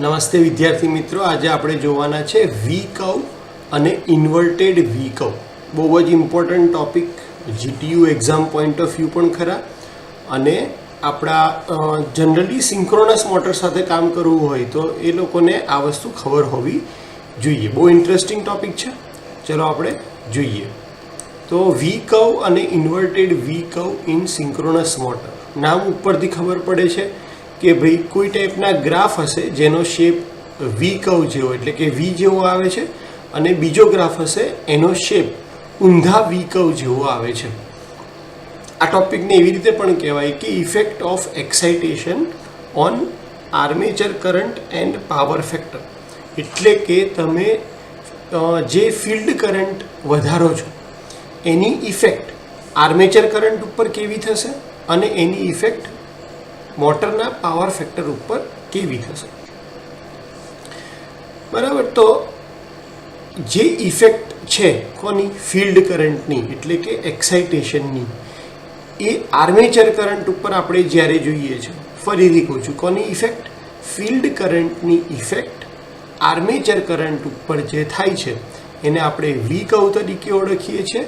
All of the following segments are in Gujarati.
નમસ્તે વિદ્યાર્થી મિત્રો, આજે આપણે જોવાના છે વી કર્વ અને ઇન્વર્ટેડ વી કર્વ. બહુ જ important topic, GTU exam point of view પણ ખરા. અને આપણા જનરલી સિન્ક્રોનસ મોટર સાથે કામ કરવું હોય તો એ લોકોને આ વસ્તુ ખબર હોવી જોઈએ. બહુ ઇન્ટરેસ્ટિંગ ટોપિક છે, ચલો આપણે જોઈએ. તો વી કર્વ અને inverted V curve in synchronous motor. નામ ઉપરથી ખબર પડે છે કે ભાઈ કોઈ ટાઈપના ગ્રાફ હશે જેનો શેપ વી કર્વ જેવો એટલે કે વી જેવો આવે છે, અને બીજો ગ્રાફ હશે એનો શેપ ઊંધા વી કર્વ જેવો આવે છે. આ ટોપિકને એવી રીતે પણ કહેવાય કે effect of excitation on armature current end power factor. એટલે કે તમે જે ફિલ્ડ કરંટ વધારો છો એની ઇફેક્ટ આર્મેચર કરંટ ઉપર કેવી થશે અને એની ઇફેક્ટ મોટરના પાવર ફેક્ટર ઉપર કેવી થશે. બરાબર, તો જે ઇફેક્ટ છે કોની, ફિલ્ડ કરંટની એટલે કે એક્સાઇટેશનની, એ આર્મેચર કરંટ ઉપર આપણે જ્યારે જોઈએ છે, ફરીથી કહું છું, કોની ઇફેક્ટ, ફિલ્ડ કરંટની ઇફેક્ટ આર્મેચર કરંટ ઉપર જે થાય છે એને આપણે વી કર્વ તરીકે ઓળખીએ છીએ,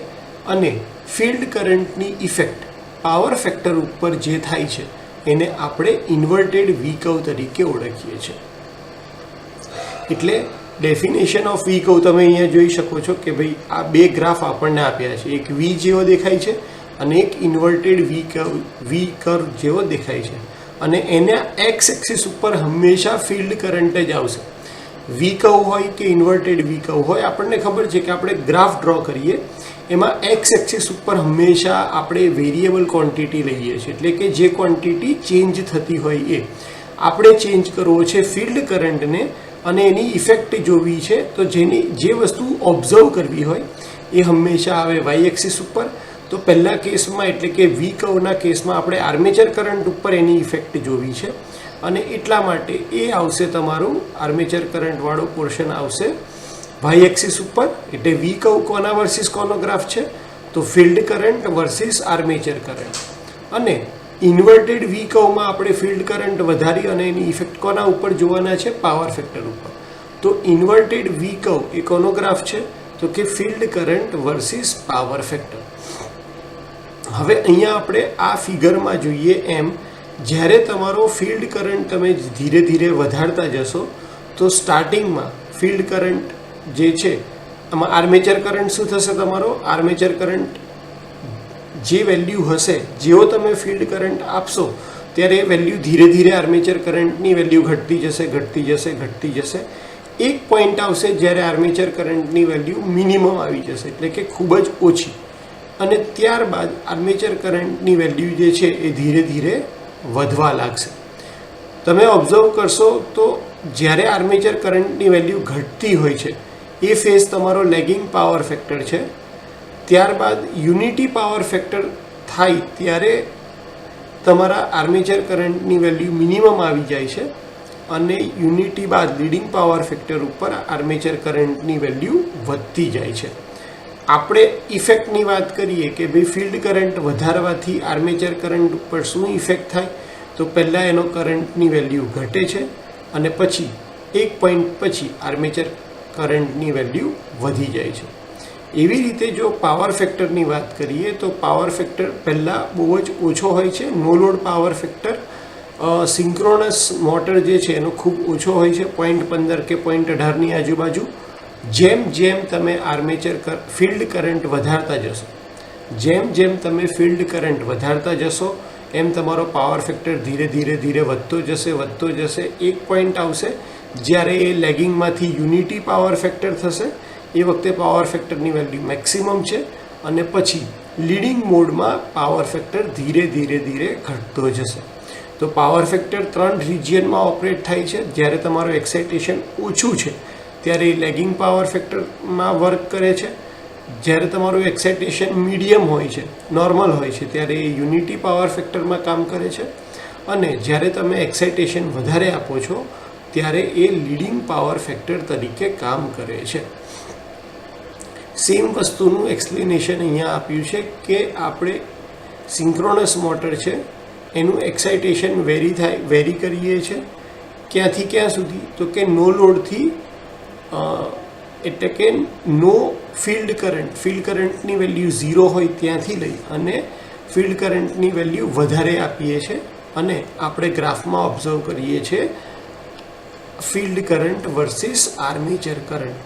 અને ફિલ્ડ કરંટની ઇફેક્ટ પાવર ફેક્ટર ઉપર જે થાય છે એને આપણે ઇન્વર્ટેડ વી કર્વ તરીકે ઓળખીએ છીએ. એટલે ડેફિનેશન ઓફ વી કર્વ તમે અહીંયા જોઈ શકો છો કે ભાઈ આ બે ગ્રાફ આપણને આપ્યા છે, એક વી જેવો દેખાય છે અને એક ઇન્વર્ટેડ વી કર્વ જેવો દેખાય છે, અને એના એક્સ એક્સિસ ઉપર હંમેશા ફિલ્ડ કરંટ જ આવશે. વી કર્વ હોય કે ઇન્વર્ટેડ વી કર્વ હોય, આપણને ખબર છે કે આપણે ગ્રાફ ડ્રો કરીએ એમાં એક્સ એક્સિસ ઉપર હંમેશા આપણે વેરિયેબલ ક્વોન્ટિટી લઈએ છીએ, એટલે કે જે ક્વોન્ટિટી ચેન્જ થતી હોય એ આપણે ચેન્જ કરવો છે ફિલ્ડ કરંટને, અને એની ઇફેક્ટ જોવી છે. તો જે વસ્તુ ઓબ્ઝર્વ કરવી હોય એ હંમેશા આવે વાય એક્સિસ ઉપર. તો પહેલા કેસમાં એટલે કે વી કર્વના કેસમાં આપણે આર્મેચર કરંટ ઉપર એની ઇફેક્ટ જોવી છે, અને એટલા માટે એ આવશે તમારું આર્મેચર કરંટવાળો પોર્શન આવશે વાય એક્સિસ ઉપર. એટલે વી કર્વ કોના વર્સિસ કોનો ગ્રાફ છે, તો field current versus armature current. અને ઇન્વર્ટેડ વી કર્વમાં આપણે ફિલ્ડ કરંટ વધારી અને એની ઇફેક્ટ કોના ઉપર જોવાના છે, પાવર ફેક્ટર ઉપર. તો ઇન્વર્ટેડ વી કર્વ એ કોનો ગ્રાફ છે, તો કે field current versus power factor. હવે અહીંયા આપણે આ ફિગરમાં જોઈએ એમ, જ્યારે તમારો ફિલ્ડ કરંટ તમે ધીરે ધીરે વધારતા જશો તો સ્ટાર્ટિંગમાં ફિલ્ડ કરંટ જે છે આમાં આર્મેચર કરંટ શું થશે, તમારો આર્મેચર કરંટ જે વેલ્યુ હશે, જેવો તમે ફિલ્ડ કરંટ આપશો ત્યારે એ વેલ્યુ ધીરે ધીરે આર્મેચર કરંટની વેલ્યુ ઘટતી જશે ઘટતી જશે ઘટતી જશે. એક પોઈન્ટ આવશે જ્યારે આર્મેચર કરંટની વેલ્યુ મિનિમમ આવી જશે, એટલે કે ખૂબ જ ઓછી, અને ત્યારબાદ આર્મેચર કરંટની વેલ્યુ જે છે એ ધીરે ધીરે વધવા લાગશે. તમે ઓબ્ઝર્વ કરશો તો જ્યારે આર્મેચર કરંટની વેલ્યુ ઘટતી હોય છે એ ફેઝ તમારો લેગિંગ પાવર ફેક્ટર છે. ત્યારબાદ યુનિટી પાવર ફેક્ટર થાય ત્યારે તમારા આર્મેચર કરંટની વેલ્યુ મિનિમમ આવી જાય છે, અને યુનિટી બાદ લીડિંગ પાવર ફેક્ટર ઉપર આર્મેચર કરંટની વેલ્યુ વધતી જાય છે. આપણે ઇફેક્ટની વાત કરીએ કે ભાઈ ફિલ્ડ કરંટ વધારવાથી આર્મેચર કરંટ ઉપર શું ઇફેક્ટ થાય, તો પહેલાં એનો કરંટની વેલ્યુ ઘટે છે, અને પછી એક પોઈન્ટ પછી આર્મેચર કરંટની વેલ્યુ વધી જાય છે. એવી રીતે જો પાવર ફેક્ટરની વાત કરીએ તો પાવર ફેક્ટર પહેલાં બહુ જ ઓછો હોય છે. No load power factor synchronous motor જે છે એનો ખૂબ ઓછો હોય છે, 0.15 કે 0.18ની આજુબાજુ. જેમ જેમ તમે ફિલ્ડ કરંટ વધારતા જશો, જેમ તમે ફિલ્ડ કરંટ વધારતા જશો એમ તમારો પાવર ફેક્ટર ધીરે ધીરે ધીરે વધતો જશે. એક પોઈન્ટ આવશે જ્યારે એ લેગિંગમાંથી યુનિટી પાવર ફેક્ટર થશે, એ વખતે પાવર ફેક્ટરની વેલ્યુ મેક્સિમમ છે, અને પછી લીડિંગ મોડમાં પાવર ફેક્ટર ધીરે ધીરે ઘટતો જશે. તો પાવર ફેક્ટર 3 રિજિયનમાં ઓપરેટ થાય છે. જ્યારે તમારું એક્સાઇટેશન ઓછું છે ત્યારે એ લેગિંગ પાવર ફેક્ટરમાં વર્ક કરે છે. જ્યારે તમારું એક્સાઇટેશન મીડિયમ હોય છે, નોર્મલ હોય છે, ત્યારે એ યુનિટી પાવર ફેક્ટરમાં કામ કરે છે. અને જ્યારે તમે એક્સાઇટેશન વધારે આપો છો ત્યારે એ લીડિંગ પાવર ફેક્ટર તરીકે કામ કરે છે. સેમ વસ્તુનું એક્સપ્લેનેશન અહીંયા આપ્યું છે કે આપણે સિન્ક્રોનસ મોટર છે એનું એક્સાઇટેશન વેરી કરીએ છીએ ક્યાંથી ક્યાં સુધી? તો કે નો લોડથી એટલે કે નો ફિલ્ડ કરંટની વેલ્યુ 0 હોય ત્યાંથી લઈ અને ફિલ્ડ કરંટની વેલ્યુ વધારે આપીએ છીએ અને આપણે ગ્રાફમાં ઓબ્ઝર્વ કરીએ છીએ field current versus armature current.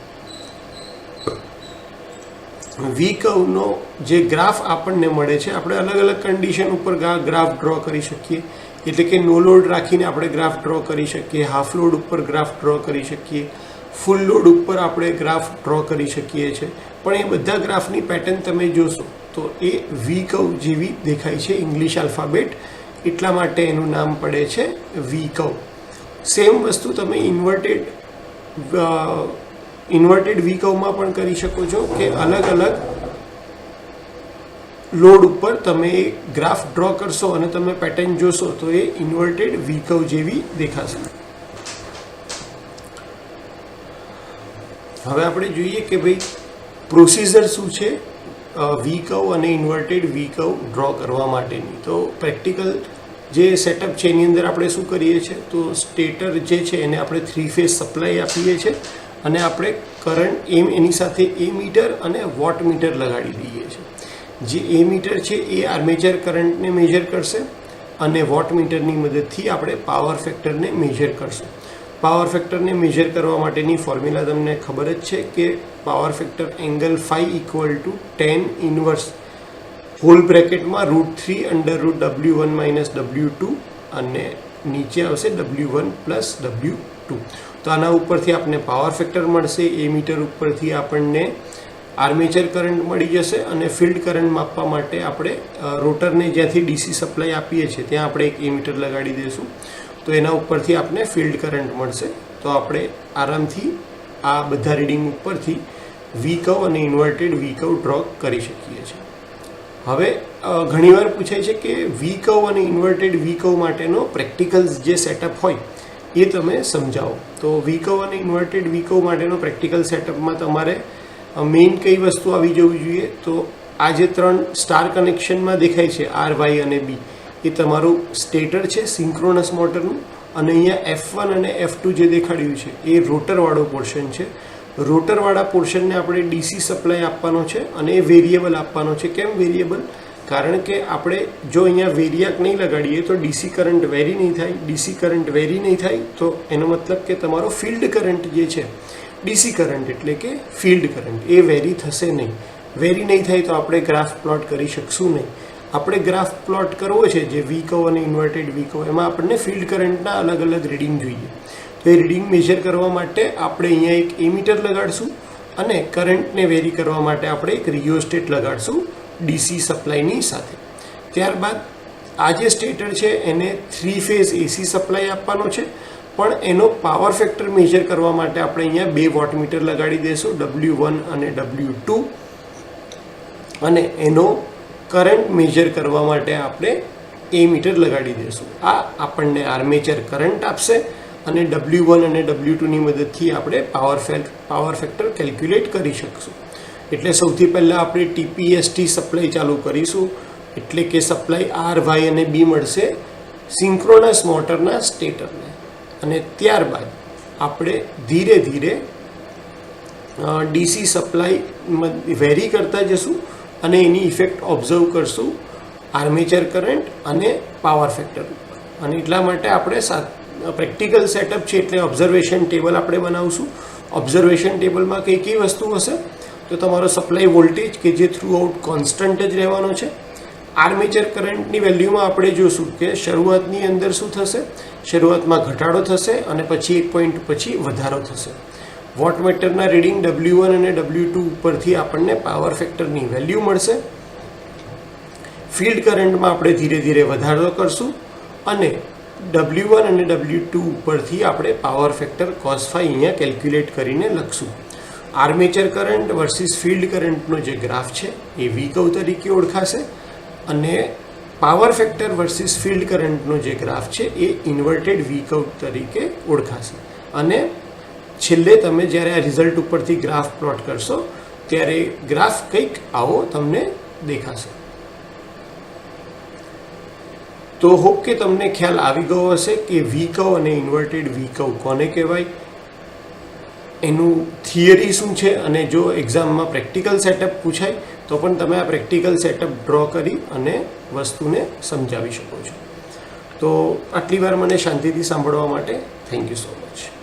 V કર્વનો જે ગ્રાફ આપણને મળે છે, આપણે અલગ અલગ કન્ડિશન ઉપર ગ્રાફ ડ્રો કરી શકીએ. એટલે કે નો લોડ રાખીને આપણે ગ્રાફ ડ્રો કરી શકીએ, હાફ લોડ ઉપર ગ્રાફ ડ્રો કરી શકીએ, ફૂલ લોડ ઉપર આપણે ગ્રાફ ડ્રો કરી શકીએ છીએ. પણ એ બધા ગ્રાફની પેટર્ન તમે જોશો તો એ વી કર્વ જેવી દેખાય છે, ઇંગ્લિશ આલ્ફાબેટ, એટલા માટે એનું નામ પડે છે વી કર્વ. સેમ વસ્તુ તમે ઇન્વર્ટેડ વી કર્વમાં પણ કરી શકો છો કે અલગ અલગ લોડ ઉપર તમે ગ્રાફ ડ્રો કરશો અને તમે પેટર્ન જોશો તો એ ઇન્વર્ટેડ વી કર્વ જેવી દેખાશે. હવે આપણે જોઈએ કે ભાઈ પ્રોસિજર શું છે વી કર્વ અને ઇન્વર્ટેડ વી કર્વ ડ્રો કરવા માટેની. તો પ્રેક્ટિકલ જે સેટઅપ છે એની અંદર આપણે શું કરીએ છીએ, તો સ્ટેટર જે છે એને આપણે 3 ફેઝ સપ્લાય આપીએ છીએ અને આપણે કરંટ એની સાથે એ મીટર અને વોટ મીટર લગાડી દઈએ છીએ. જે એ મીટર છે એ આર્મેચર કરંટને મેજર કરશે અને વોટ મીટરની મદદથી આપણે પાવર ફેક્ટરને મેજર કરશું. પાવર ફેક્ટરને મેજર કરવા માટેની ફોર્મ્યુલા તમને ખબર જ છે કે power factor angle phi equal to tan inverse whole બ્રેકેટમાં √3 √W1 - W2 અને નીચે આવશે W1 + W2. તો આના ઉપરથી આપણને પાવર ફેક્ટર મળશે, એ મીટર ઉપરથી આપણને આર્મેચર કરંટ મળી જશે અને ફિલ્ડ કરંટ માપવા માટે આપણે રોટરને જ્યાંથી ડીસી સપ્લાય આપીએ છીએ ત્યાં આપણે એક એ મીટર લગાડી દઈશું. તો એના ઉપરથી આપણને ફિલ્ડ કરંટ મળશે. તો આપણે આરામથી આ બધા રીડિંગ ઉપરથી વી કર્વ અને ઇન્વર્ટેડ વી કર્વ ડ્રો કરી શકીએ છીએ. હવે ઘણીવાર પૂછાય છે કે વી કર્વ અને ઇન્વર્ટેડ વી કર્વ માટેનો પ્રેક્ટિકલ જે સેટઅપ હોય એ તમે સમજાવો. તો વી કર્વ અને ઇન્વર્ટેડ વી કર્વ માટેનો પ્રેક્ટિકલ સેટઅપમાં તમારે મેઇન કઈ વસ્તુ આવી જવી જોઈએ, તો આ જે 3 સ્ટાર કનેક્શનમાં દેખાય છે R, Y અને B, એ તમારું સ્ટેટર છે સિંક્રોનસ મોટરનું, અને અહીંયા F1 અને F2 જે દેખાડ્યું છે એ રોટરવાળો પોર્શન છે. રોટરવાળા પોર્શનને આપણે ડીસી સપ્લાય આપવાનો છે અને એ વેરિયેબલ આપવાનો છે. કેમ વેરિયેબલ? કારણ કે આપણે જો અહીંયા વેરિયાક નહીં લગાડીએ તો ડીસી કરંટ વેરી નહીં થાય. ડીસી કરંટ વેરી નહીં થાય તો એનો મતલબ કે તમારો ફિલ્ડ કરંટ જે છે, ડીસી કરંટ એટલે કે ફિલ્ડ કરંટ, એ વેરી થશે નહીં. વેરી નહીં થાય તો આપણે ગ્રાફ પ્લોટ કરી શકશું નહીં. આપણે ગ્રાફ પ્લોટ કરવો છે જે વી કર્વ અને ઇન્વર્ટેડ વી કર્વ, એમાં આપણને ફિલ્ડ કરંટના અલગ અલગ રીડિંગ જોઈએ. તો એ રીડિંગ મેજર કરવા માટે આપણે અહીંયા એક એ મીટર લગાડશું અને કરંટને વેરી કરવા માટે આપણે એક રિયોસ્ટેટ લગાડશું ડીસી સપ્લાયની સાથે. ત્યારબાદ આ જે સ્ટેટર છે એને 3 ફેઝ એસી સપ્લાય આપવાનો છે, પણ એનો પાવર ફેક્ટર મેજર કરવા માટે આપણે અહીંયા 2 વોટ મીટર લગાડી દઈશું, W1 અને W2, અને એનો કરંટ મેજર કરવા માટે આપણે એ મીટર લગાડી દઈશું. આ આપણને આર્મેચર કરંટ આપશે અને W1 અને W2 ની મદદથી આપણે પાવર ફેક્ટર કેલ્ક્યુલેટ કરી શકશું. એટલે સૌથી પહેલાં આપણે TPST સપ્લાય ચાલુ કરીશું, એટલે કે સપ્લાય R, Y અને B મળશે સિંક્રોનસ મોટરના સ્ટેટરને, અને ત્યારબાદ આપણે ધીરે ધીરે ડીસી સપ્લાય વેરી કરતા જશું અને એની ઇફેક્ટ ઓબ્ઝર્વ કરશું આર્મેચર કરંટ અને પાવર ફેક્ટર ઉપર. અને એટલા માટે આપણે પ્રેક્ટિકલ સેટઅપ છે એટલે ઓબ્ઝર્વેશન ટેબલ આપણે બનાવશું. ઓબ્ઝર્વેશન ટેબલમાં કઈ કઈ વસ્તુ હશે, તો તમારો સપ્લાય વોલ્ટેજ કે જે થ્રુ આઉટ કોન્સ્ટન્ટ જ રહેવાનો છે. આર્મેચર કરંટની વેલ્યુમાં આપણે જોશું કે શરૂઆતની અંદર શું થશે, શરૂઆતમાં ઘટાડો થશે અને પછી એક પોઈન્ટ પછી વધારો થશે. વોટમીટરના રીડિંગ W1 અને W2 ઉપરથી આપણને પાવર ફેક્ટરની વેલ્યુ મળશે. ફિલ્ડ કરંટમાં આપણે ધીરે ધીરે વધારો કરશું અને W1 અને W2 ઉપરથી આપણે પાવર ફેક્ટર cos phi અહીંયા કેલ્ક્યુલેટ કરીને લખશું. આર્મેચર કરંટ વર્સિસ ફિલ્ડ કરંટનો જે ગ્રાફ છે એ વી કર્વ તરીકે ઓળખાશે અને પાવર ફેક્ટર વર્સિસ ફિલ્ડ કરંટનો જે ગ્રાફ છે એ ઇન્વર્ટેડ વી કર્વ તરીકે ઓળખાશે. અને છેલ્લે તમે જ્યારે આ રિઝલ્ટ ઉપરથી ગ્રાફ પ્લોટ કરશો ત્યારે ગ્રાફ કંઈક આવો તમને દેખાશે. તો હોપ કે તમને ખ્યાલ આવી ગયો હશે કે વી કર્વ અને ઇન્વર્ટેડ વી કર્વ કોને કહેવાય, એનું થિયરી શું છે, અને જો એક્ઝામમાં પ્રેક્ટિકલ સેટઅપ પૂછાય તો પણ તમે આ પ્રેક્ટિકલ સેટઅપ ડ્રો કરી અને વસ્તુને સમજાવી શકો છો. તો આટલી વાર મને શાંતિથી સાંભળવા માટે થેન્ક યુ સો મચ.